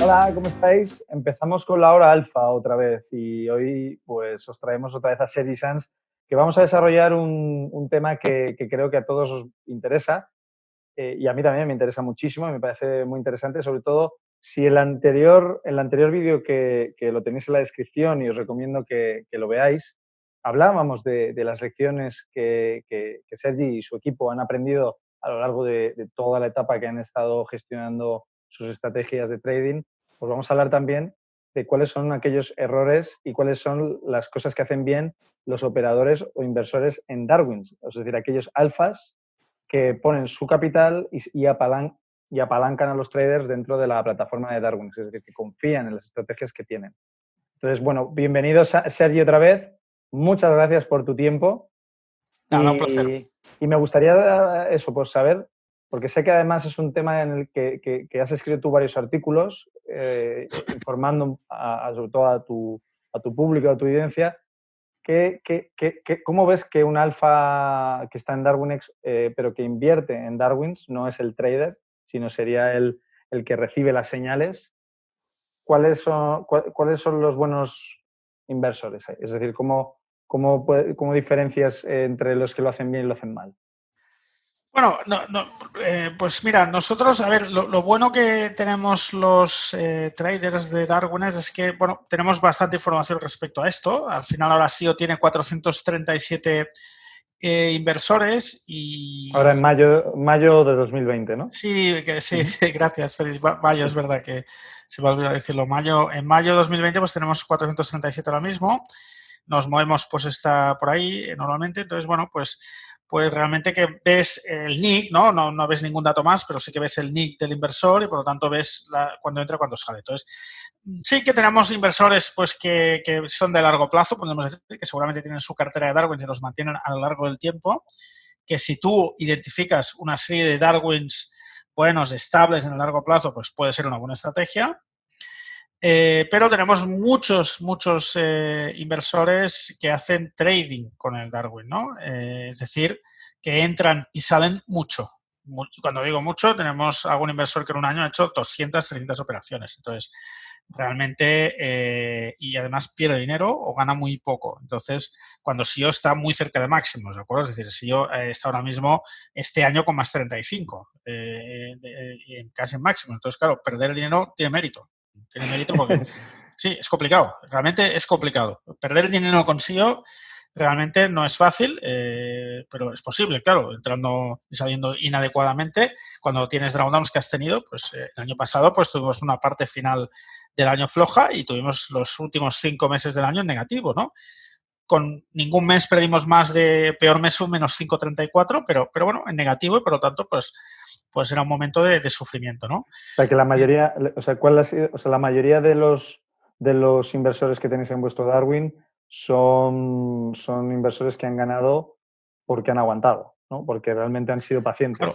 Hola, ¿cómo estáis? Empezamos con la hora alfa otra vez y hoy pues os traemos otra vez a Sergi Sans, que vamos a desarrollar un tema que creo que a todos os interesa y a mí también me interesa muchísimo y me parece muy interesante, sobre todo si el anterior vídeo que lo tenéis en la descripción y os recomiendo que lo veáis, hablábamos de las lecciones que Sergi y su equipo han aprendido a lo largo de toda la etapa que han estado gestionando sus estrategias de trading. Pues vamos a hablar también de cuáles son aquellos errores y cuáles son las cosas que hacen bien los operadores o inversores en Darwin, es decir, aquellos alfas que ponen su capital y apalancan a los traders dentro de la plataforma de Darwin, es decir, que confían en las estrategias que tienen. Entonces, bueno, bienvenido Sergi otra vez. Muchas gracias por tu tiempo. Nada, un placer. Y me gustaría eso, pues saber, porque sé que además es un tema en el que has escrito tú varios artículos informando sobre todo a tu público, a tu audiencia. ¿Cómo ves que un alfa que está en DarwinX, pero que invierte en Darwins, no es el trader, sino sería el que recibe las señales? ¿Cuáles son los buenos inversores? Es decir, ¿cómo diferencias entre los que lo hacen bien y lo hacen mal? Bueno, pues mira, nosotros, a ver, lo bueno que tenemos los traders de Darwin es que, bueno, tenemos bastante información respecto a esto. Al final ahora SIO tiene 437 inversores Ahora en y mayo de 2020, ¿no? sí, sí, Uh-huh. sí, gracias, Félix. Mayo, es verdad que se me olvidó decirlo. En mayo de 2020 pues tenemos 437 ahora mismo. Nos movemos, pues está por ahí normalmente. Entonces, bueno, pues realmente que ves el nick, ¿no? No ves ningún dato más, pero sí que ves el nick del inversor y por lo tanto ves cuando entra, cuando sale. Entonces, sí que tenemos inversores pues que son de largo plazo, podemos decir, que seguramente tienen su cartera de Darwin y los mantienen a lo largo del tiempo, que si tú identificas una serie de Darwins buenos, estables en el largo plazo, pues puede ser una buena estrategia. Pero tenemos muchos inversores que hacen trading con el Darwin, ¿no? Es decir, que entran y salen mucho. Cuando digo mucho, tenemos algún inversor que en un año ha hecho 200, 300 operaciones. Entonces, realmente, y además pierde dinero o gana muy poco. Entonces, cuando SIO está muy cerca de máximos, ¿de acuerdo? Es decir, SIO está ahora mismo este año con más 35, casi en máximo. Entonces, claro, perder dinero tiene mérito. Tiene mérito porque sí, es complicado, realmente es complicado. Perder dinero con SIO realmente no es fácil, pero es posible, claro, entrando y saliendo inadecuadamente. Cuando tienes drawdowns que has tenido, pues el año pasado pues tuvimos una parte final del año floja y tuvimos los últimos 5 meses del año en negativo, ¿no? Con ningún mes perdimos más de peor mes un menos 5,34, pero bueno, en negativo y por lo tanto pues era un momento de sufrimiento, ¿no? O sea, que la mayoría, o sea, la mayoría de los inversores que tenéis en vuestro Darwin son inversores que han ganado porque han aguantado, ¿no? Porque realmente han sido Claro. pacientes.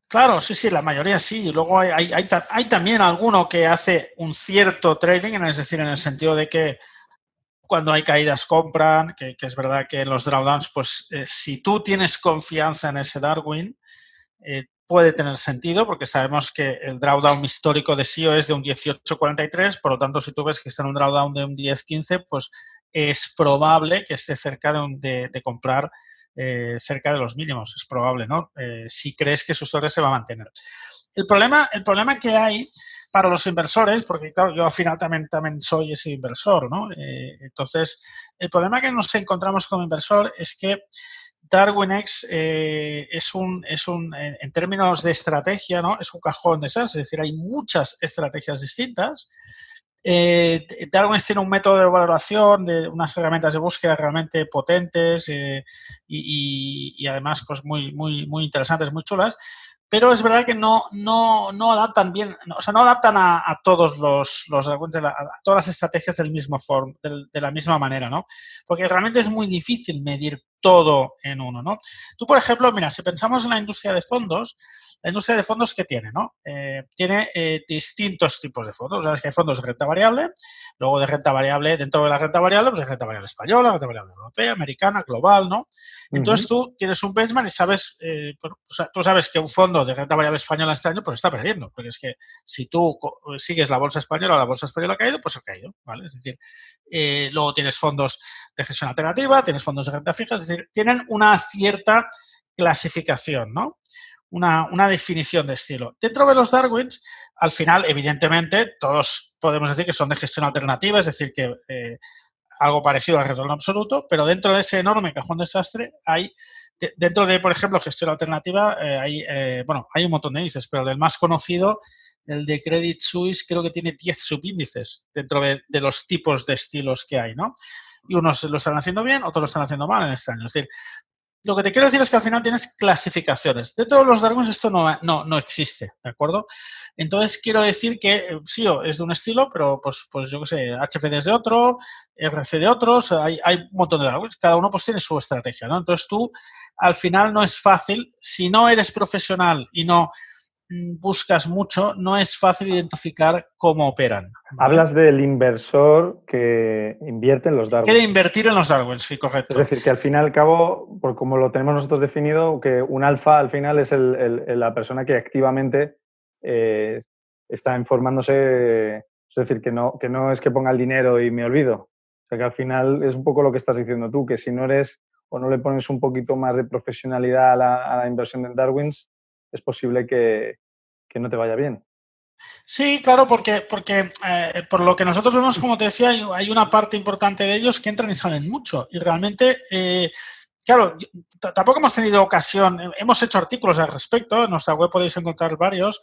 Claro, sí, la mayoría sí. Y luego hay también alguno que hace un cierto trading, es decir, en el sentido de que cuando hay caídas compran, que es verdad que en los drawdowns, pues si tú tienes confianza en ese Darwin, puede tener sentido porque sabemos que el drawdown histórico de SIO es de un 18,43, por lo tanto, si tú ves que está en un drawdown de un 10,15, pues es probable que esté cerca de comprar cerca de los mínimos, es probable, ¿no? Si crees que su historia se va a mantener. El problema que hay para los inversores, porque claro, yo al final también soy ese inversor, ¿no? Entonces, el problema que nos encontramos como inversor es que DarwinX en términos de estrategia, ¿no? Es un cajón de esas, es decir, hay muchas estrategias distintas. Darwinx tiene un método de valoración, de unas herramientas de búsqueda realmente potentes y además pues muy interesantes, muy chulas, pero es verdad que no adaptan bien, o sea, no adaptan a todos a todas las estrategias del mismo de la misma manera, ¿no? Porque realmente es muy difícil medir todo en uno, ¿no? Tú, por ejemplo, mira, si pensamos en la industria de fondos, ¿qué tiene, no? Tiene distintos tipos de fondos. Sabes que hay fondos de renta variable, luego de renta variable, dentro de la renta variable, pues hay renta variable española, renta variable europea, americana, global, ¿no? Entonces tú tienes un benchmark y sabes, o sea, tú sabes que un fondo de renta variable española este año pues está perdiendo, porque es que si tú sigues la bolsa española ha caído, pues ha caído, ¿vale? Es decir, luego tienes fondos de gestión alternativa, tienes fondos de renta fija, es decir, tienen una cierta clasificación, ¿no? Una definición de estilo. Dentro de los Darwins, al final, evidentemente, todos podemos decir que son de gestión alternativa, es decir, que algo parecido al retorno absoluto, pero dentro de ese enorme cajón desastre hay, dentro de, por ejemplo, gestión alternativa, hay un montón de índices, pero el más conocido, el de Credit Suisse, creo que tiene 10 subíndices dentro de los tipos de estilos que hay, ¿no? Y unos lo están haciendo bien, otros lo están haciendo mal en este año. Es decir, lo que te quiero decir es que al final tienes clasificaciones. Dentro de los Darwins esto no existe, ¿de acuerdo? Entonces quiero decir que SEO es de un estilo, pero pues yo qué sé, HFD es de otro, RC de otros, hay un montón de Darwins, cada uno pues tiene su estrategia, ¿no? Entonces tú, al final no es fácil, si no eres profesional y no buscas mucho, no es fácil identificar cómo operan, ¿vale? Hablas del inversor que invierte en los Darwins. Quiere invertir en los Darwins, sí, correcto. Es decir, que al fin y al cabo, por como lo tenemos nosotros definido, que un alfa al final es la persona que activamente está informándose, es decir, que no es que ponga el dinero y me olvido. O sea, que al final es un poco lo que estás diciendo tú, que si no eres o no le pones un poquito más de profesionalidad a la inversión en Darwins, es posible que no te vaya bien. Sí, claro, porque por lo que nosotros vemos, como te decía, hay una parte importante de ellos que entran y salen mucho. Y realmente, claro, tampoco hemos tenido ocasión, hemos hecho artículos al respecto, en nuestra web podéis encontrar varios,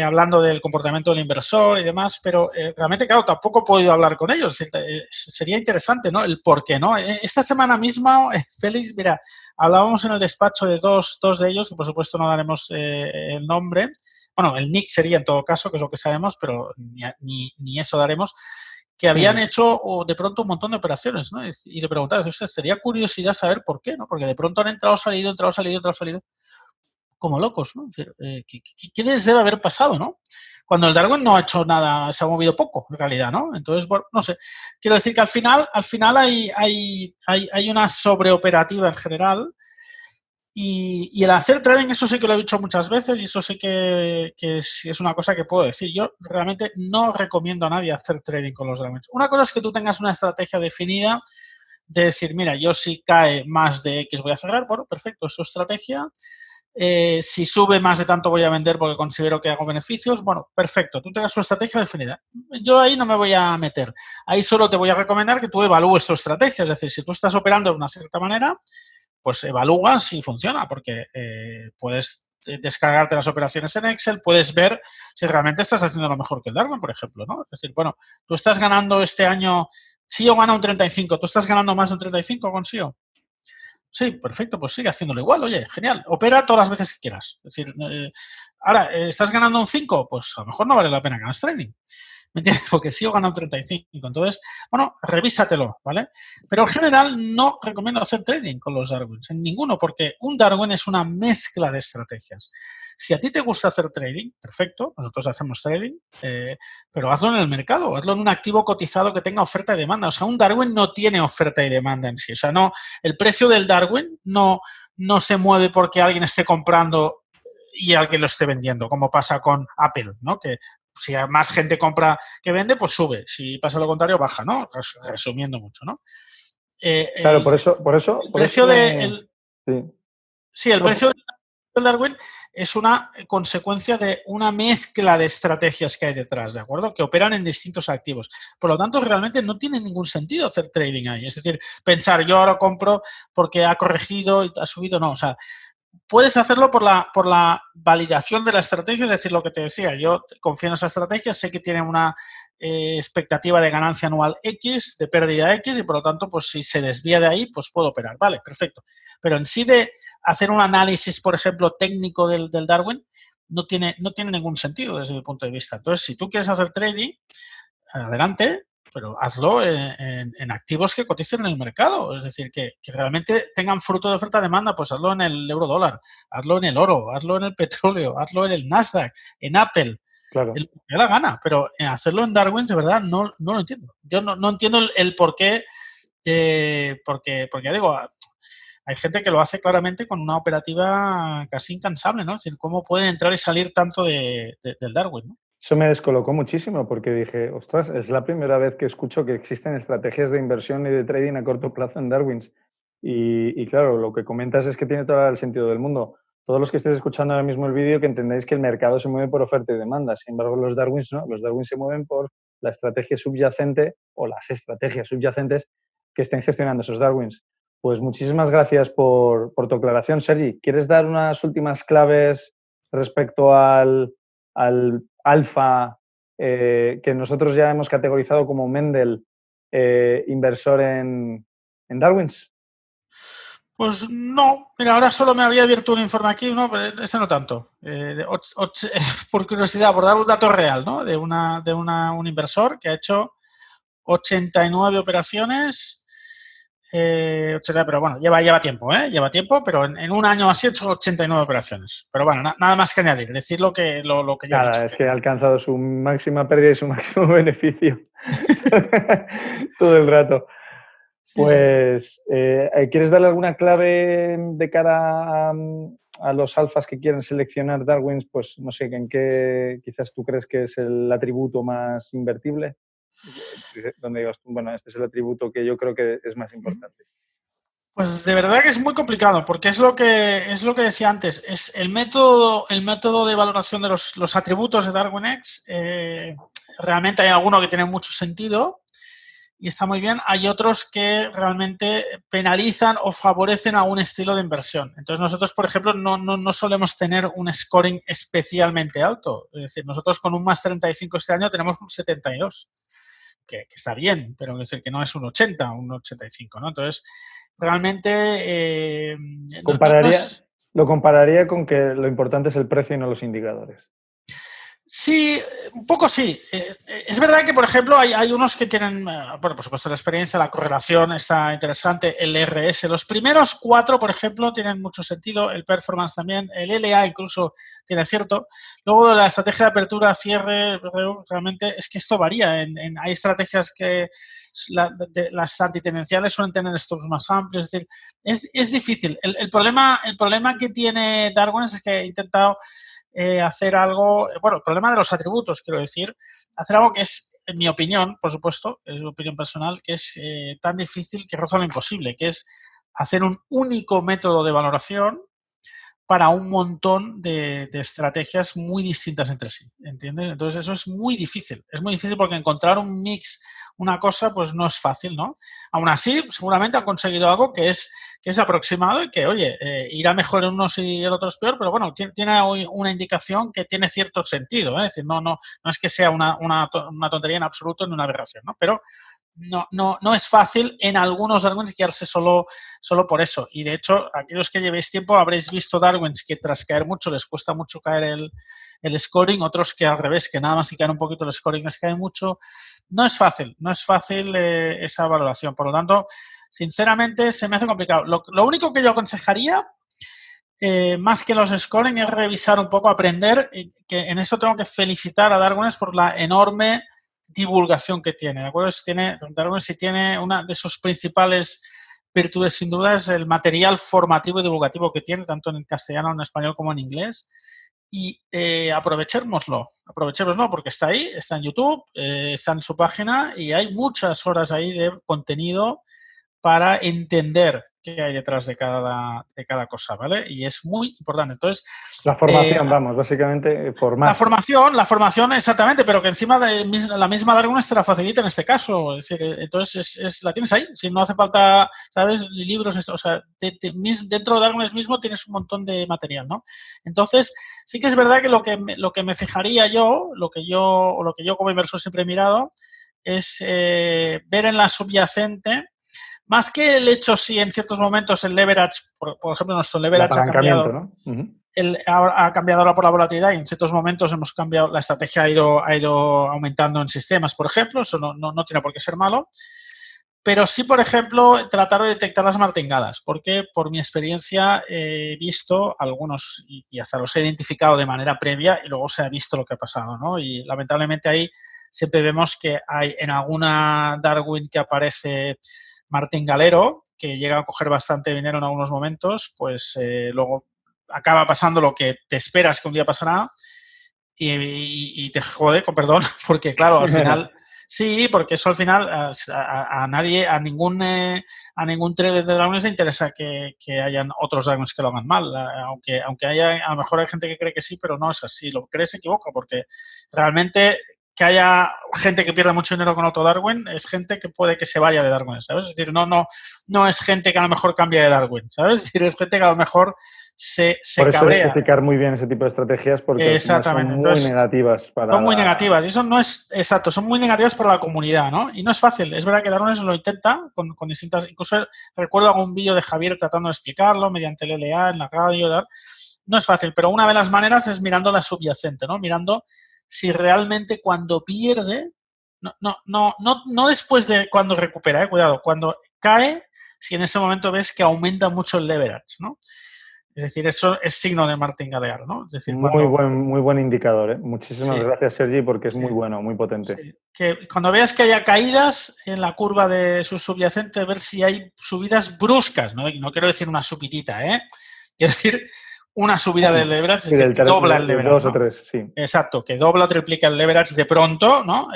hablando del comportamiento del inversor y demás, pero realmente, claro, tampoco he podido hablar con ellos. Sería interesante, ¿no? El por qué, ¿no? Esta semana misma, Félix, mira, hablábamos en el despacho de dos de ellos, que por supuesto no daremos el nombre. Bueno, el nick sería en todo caso, que es lo que sabemos, pero ni eso daremos, que habían hecho de pronto un montón de operaciones, ¿no? Y le preguntaba, sería curiosidad saber por qué, ¿no? Porque de pronto han entrado, salido, como locos, ¿no? ¿Qué les debe haber pasado, no? Cuando el Darwin no ha hecho nada, se ha movido poco, en realidad, ¿no? Entonces, bueno, no sé. Quiero decir que al final hay una sobreoperativa en general. Y el hacer trading, eso sí que lo he dicho muchas veces y eso sí que es una cosa que puedo decir. Yo realmente no recomiendo a nadie hacer trading con los Darwins. Una cosa es que tú tengas una estrategia definida de decir, mira, yo si cae más de X voy a cerrar, bueno, perfecto, es su estrategia. Si sube más de tanto voy a vender porque considero que hago beneficios, bueno, perfecto, tú tengas su estrategia definida. Yo ahí no me voy a meter. Ahí solo te voy a recomendar que tú evalúes tu estrategia. Es decir, si tú estás operando de una cierta manera, pues evalúa si funciona, porque puedes descargarte las operaciones en Excel, puedes ver si realmente estás haciendo lo mejor que el Darwin, por ejemplo, ¿no? Es decir, bueno, tú estás ganando este año, SEO gana un 35, ¿tú estás ganando más de un 35 con SEO? Sí, perfecto, pues sigue haciéndolo igual, oye, genial, opera todas las veces que quieras. Es decir, ahora, ¿estás ganando un 5? Pues a lo mejor no vale la pena que hagas trading. ¿Me entiendes? Porque SEO gana un 35. Entonces, bueno, revísatelo, ¿vale? Pero en general no recomiendo hacer trading con los Darwins, en ninguno, porque un Darwin es una mezcla de estrategias. Si a ti te gusta hacer trading, perfecto, nosotros hacemos trading, pero hazlo en el mercado, hazlo en un activo cotizado que tenga oferta y demanda. O sea, un Darwin no tiene oferta y demanda en sí. O sea, no, el precio del Darwin no se mueve porque alguien esté comprando y alguien lo esté vendiendo, como pasa con Apple, ¿no? Que si más gente compra que vende, pues sube. Si pasa lo contrario, baja, ¿no? Resumiendo mucho, ¿no? Claro, por eso. El precio de. Sí, el precio del Darwin es una consecuencia de una mezcla de estrategias que hay detrás, ¿de acuerdo? Que operan en distintos activos. Por lo tanto, realmente no tiene ningún sentido hacer trading ahí. Es decir, pensar, yo ahora compro porque ha corregido y ha subido, no. O sea, puedes hacerlo por la validación de la estrategia, es decir, lo que te decía, yo confío en esa estrategia, sé que tiene una expectativa de ganancia anual X, de pérdida X, y por lo tanto, pues si se desvía de ahí, pues puedo operar. Vale, perfecto. Pero en sí de hacer un análisis, por ejemplo, técnico del Darwin, no tiene ningún sentido desde mi punto de vista. Entonces, si tú quieres hacer trading, adelante, pero hazlo en activos que coticen en el mercado, es decir, que realmente tengan fruto de oferta-demanda, pues hazlo en el euro-dólar, hazlo en el oro, hazlo en el petróleo, hazlo en el Nasdaq, en Apple, Claro. el que me dé la gana, pero hacerlo en Darwin, de verdad, no lo entiendo. Yo no entiendo el por qué, porque ya digo, hay gente que lo hace claramente con una operativa casi incansable, ¿no? Es decir, cómo pueden entrar y salir tanto del Darwin, ¿no? Eso me descolocó muchísimo porque dije, ostras, es la primera vez que escucho que existen estrategias de inversión y de trading a corto plazo en Darwins. Y claro, lo que comentas es que tiene todo el sentido del mundo. Todos los que estéis escuchando ahora mismo el vídeo, que entendáis que el mercado se mueve por oferta y demanda. Sin embargo, los Darwins no. Los Darwins se mueven por la estrategia subyacente o las estrategias subyacentes que estén gestionando esos Darwins. Pues muchísimas gracias por tu aclaración, Sergi. ¿Quieres dar unas últimas claves respecto al alfa, que nosotros ya hemos categorizado como Mendel, inversor en Darwins? Pues no, mira, ahora solo me había abierto un informe aquí, no, pero ese no tanto. Por curiosidad, por dar un dato real, ¿no? De un inversor que ha hecho 89 operaciones, pero bueno, lleva tiempo, ¿eh? Lleva tiempo, pero en un año así ha hecho 89 operaciones. Pero bueno, nada más que añadir, decir lo que ya he dicho. Nada, es que ha alcanzado su máxima pérdida y su máximo beneficio todo el rato. Sí, sí. Pues, ¿quieres darle alguna clave de cara a los alfas que quieren seleccionar Darwins? Pues no sé, ¿en qué quizás tú crees que es el atributo más invertible? Donde digas tú, bueno, este es el atributo que yo creo que es más importante. Pues de verdad que es muy complicado, porque es lo que decía antes, es el método de valoración de los atributos de DarwinX. Realmente hay alguno que tiene mucho sentido y está muy bien. Hay otros que realmente penalizan o favorecen a un estilo de inversión. Entonces nosotros, por ejemplo, no solemos tener un scoring especialmente alto. Es decir, nosotros con un más 35 este año tenemos un 72. Que está bien, pero es decir, que no es un 80, un 85, ¿no? Entonces, realmente no es... Lo compararía con que lo importante es el precio y no los indicadores. Sí, un poco sí. Es verdad que, por ejemplo, hay unos que tienen, bueno, por supuesto, la experiencia, la correlación está interesante, el RS. Los primeros 4, por ejemplo, tienen mucho sentido, el performance también, el LA incluso tiene cierto. Luego, la estrategia de apertura, cierre, realmente es que esto varía. Hay estrategias que las antitendenciales suelen tener stops más amplios, es decir, es difícil. El problema que tiene Darwin es que he intentado hacer algo, bueno, el problema de los atributos, quiero decir, hacer algo que es, en mi opinión, por supuesto, es mi opinión personal, que es tan difícil que roza lo imposible, que es hacer un único método de valoración para un montón de estrategias muy distintas entre sí, ¿entiendes? Entonces eso es muy difícil porque encontrar un mix, una cosa, pues no es fácil, ¿no? Aún así, seguramente han conseguido algo que es aproximado y que, oye, irá mejor en unos y el otro es peor, pero bueno, tiene una indicación que tiene cierto sentido, ¿eh? Es decir, no es que sea una tontería en absoluto ni una aberración, ¿no? Pero no es fácil en algunos Darwins guiarse solo por eso. Y de hecho, aquellos que llevéis tiempo habréis visto Darwins que tras caer mucho les cuesta mucho caer el scoring, otros que al revés, que nada más que caer un poquito el scoring les cae mucho. No es fácil esa valoración. Por lo tanto, sinceramente se me hace complicado. Lo único que yo aconsejaría, más que los scoring, es revisar un poco, aprender, que en eso tengo que felicitar a Darwins por la enorme divulgación que tiene, ¿de acuerdo? Si tiene una de sus principales virtudes, sin duda, es el material formativo y divulgativo que tiene, tanto en castellano, en español como en inglés. Y aprovechémoslo porque está ahí, está en YouTube, está en su página y hay muchas horas ahí de contenido para entender qué hay detrás de cada cosa, ¿vale? Y es muy importante. Entonces, la formación, vamos, básicamente formar. La formación, exactamente, pero que encima de la misma Darwin te la facilita en este caso. Es decir, entonces la tienes ahí. Si no hace falta, ¿sabes? Libros, o sea, dentro de Darwin mismo tienes un montón de material, ¿no? Entonces, sí que es verdad que lo que me fijaría yo, lo que yo como inversor siempre he mirado, es ver en la subyacente, más que el hecho si en ciertos momentos el leverage, por ejemplo, nuestro leverage ha cambiado. ¿No? ha cambiado ahora por la volatilidad y en ciertos momentos hemos cambiado, la estrategia ha ido aumentando en sistemas, por ejemplo, eso no tiene por qué ser malo. Pero sí, por ejemplo, tratar de detectar las martingadas, porque por mi experiencia he visto algunos y hasta los he identificado de manera previa y luego se ha visto lo que ha pasado, ¿no? Y lamentablemente ahí siempre vemos que hay en alguna Darwin que aparece martingalero, que llega a coger bastante dinero en algunos momentos, pues luego acaba pasando lo que te esperas que un día pasará y te jode, con perdón, porque claro, al final, sí, porque eso al final a nadie, a ningún trader de dragones le interesa que hayan otros dragones que lo hagan mal, aunque haya, a lo mejor hay gente que cree que sí, pero no es así, lo que cree se equivoca, porque realmente que haya gente que pierda mucho dinero con otro Darwin es gente que puede que se vaya de Darwin, ¿sabes? Es decir, no es gente que a lo mejor cambia de Darwin, ¿sabes? Es decir, es gente que a lo mejor se Por eso hay que cabrea. explicar muy bien ese tipo de estrategias porque al final son Exactamente. muy Entonces, negativas para son muy la... negativas y eso no es exacto, son muy negativas para la comunidad, ¿no? Y no es fácil, es verdad que Darwin lo intenta con distintas, incluso recuerdo algún vídeo de Javier tratando de explicarlo mediante el LLA en la radio, ¿verdad? No es fácil, pero una de las maneras es mirando la subyacente, ¿no? Mirando si realmente cuando pierde, no después de cuando recupera, cuidado, cuando cae, si en ese momento ves que aumenta mucho el leverage, ¿no? Es decir, eso es signo de martingalear, ¿no? Es decir, cuando... Muy buen indicador, ¿eh? Muchísimas Sí, gracias, Sergi, porque es sí. muy bueno, muy potente. Sí. Que cuando veas que haya caídas en la curva de su subyacente, ver si hay subidas bruscas, no quiero decir una subidita, ¿eh? Quiero decir una subida del leverage, es Sí, decir, que dobla el de leverage, dos o ¿no? tres, sí. Exacto, que dobla o triplica el leverage de pronto, ¿no?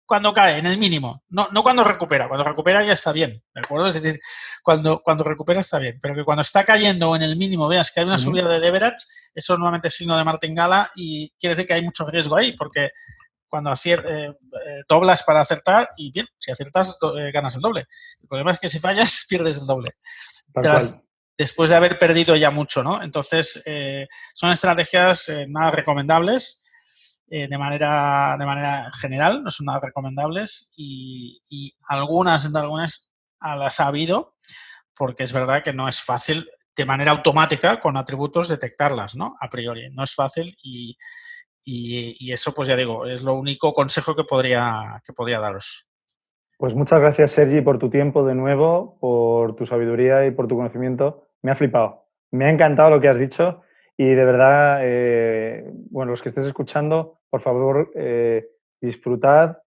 Cuando cae, en el mínimo, no cuando recupera ya está bien, ¿de acuerdo? Es decir, cuando recupera está bien, pero que cuando está cayendo en el mínimo veas que hay una subida de leverage, eso normalmente es signo de martingala y quiere decir que hay mucho riesgo ahí, porque cuando doblas para acertar y bien, si aciertas ganas el doble. El problema es que si fallas pierdes el doble. Tal cual. Después de haber perdido ya mucho, ¿no? Entonces, son estrategias nada recomendables de manera general, no son nada recomendables y algunas las ha habido porque es verdad que no es fácil de manera automática con atributos detectarlas, ¿no? A priori, no es fácil y eso, pues ya digo, es lo único consejo que podría daros. Pues muchas gracias, Sergi, por tu tiempo de nuevo, por tu sabiduría y por tu conocimiento. Me ha flipado. Me ha encantado lo que has dicho y de verdad, bueno, los que estés escuchando, por favor, disfrutad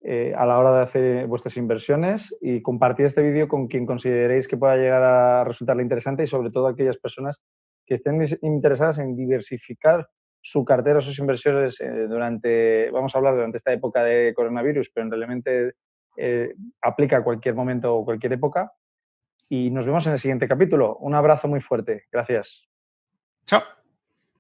a la hora de hacer vuestras inversiones y compartid este vídeo con quien consideréis que pueda llegar a resultarle interesante y sobre todo a aquellas personas que estén interesadas en diversificar su cartera o sus inversiones vamos a hablar durante esta época de coronavirus, pero realmente aplica a cualquier momento o cualquier época. Y nos vemos en el siguiente capítulo. Un abrazo muy fuerte. Gracias. Chao.